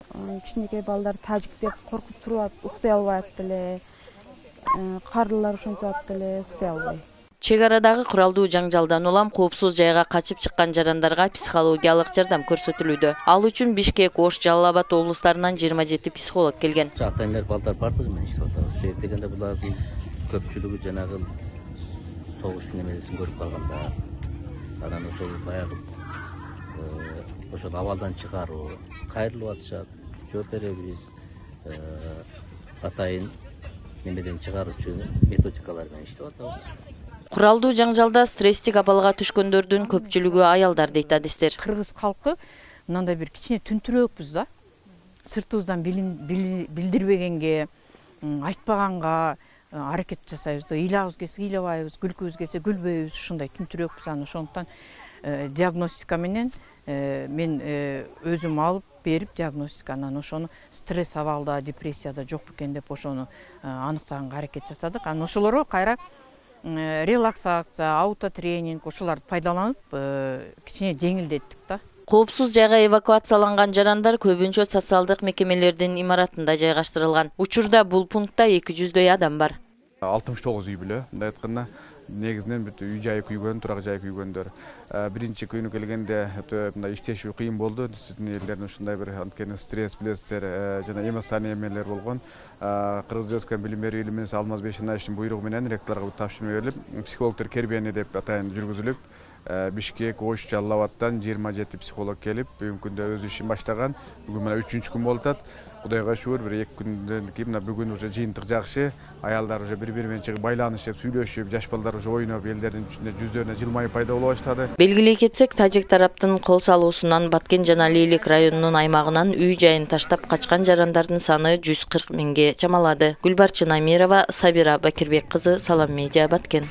Кичинекей балдар тажик деп коркуп туруп атып, уктай албай атты эле. Карлылар ошентип атты эле, уктай албай. Чек арадагы куралдуу жаңжалдан улам коопсуз жайга качып чыккан жарандарга психологиялык жардам көрсөтүлүүдө. Ал үчүн Бишкек, Ош, Жалал Абад облустарынан 27 психолог келген. Ата-аналар балдар бардыгы менен иштеп атабыз. Себеп дегенде булардын көпчүлүгү жанагы согуш немесин көрүп калганда, анан ошол баягы ошол абалдан чыгаруу, кайрылып атышат, жооп беребиз. Атайын немеден чыгаруучу методикалар менен иштеп атабыз. Куралдуу жаңжалда стресстик абалга түшкөндөрдүн көпчүлүгү аялдар дейт адистер. Кыргыз калкы мындай бир кичине түнтүрөөкпүз да. Сыртыбыздан билдирбегенге, айтпаганга аракет жасайбыз да. Ыйлабыз келсе ыйлабайбыз, күлкүбүз келсе күлбөйбүз, ушундай түнтүрөөкпүз. Аны ошондуктан диагностика менен мен өзүм алып берип диагностиканы ошону стресс абалда, депрессияда жок экен деп ошону аныктаганга аракет жасадык. Анан ошолорго кайра релаксация, аутотренинг ошоларды пайдаланып кичине жеңилдеттик да. Коопсуз жайга эвакуацияланган жарандар көбүнчө социалдык мекемелердин имаратында жайгаштырылган. Учурда бул пунктта 200дөй адам бар. 69 үй бүлө, мындай айтканда, негизинен бүт үй жай күйгөн, турак жай күйгөндөр. Биринчи күнү келгенде мындай иштешүү кыйын болду. Сиздин элдердин ушундай бир анткени стресс билесиздер, жана эмоционалдуу эмелер болгон. Кыргыз Республикасынын билим берүү илиминин Алмаз Бейшенаевичтин буйругу менен ректорлорго тапшырма берилип, психологдор кербени деп атайын жүргүзүлүп, Бишкек, Ош, Жалал Абадтан 27 психолог келип, бүгүнкү күндө өз ишин баштаган. Бүгүн мына 3-күн болуп атат. Кудайга шүгүр, бир 2 күндөн кийин мына бүгүн уже жыйынтык жакшы. Аялдар уже бири-бири менен чыгып байланышып, сүйлөшүп, жаш балдар уже ойноп, элдердин жүздөрүнө жылмайып пайда боло баштады. Белгилей кетсек, тажик тараптын кол салуусунан Баткен жана Лейлик районунун аймагынан үй жайын таштап качкан жарандардын саны 140 миңге чамалады. Гүлбарчын Амирова, Сабира Бакирбек кызы, Салам Медиа, Баткен.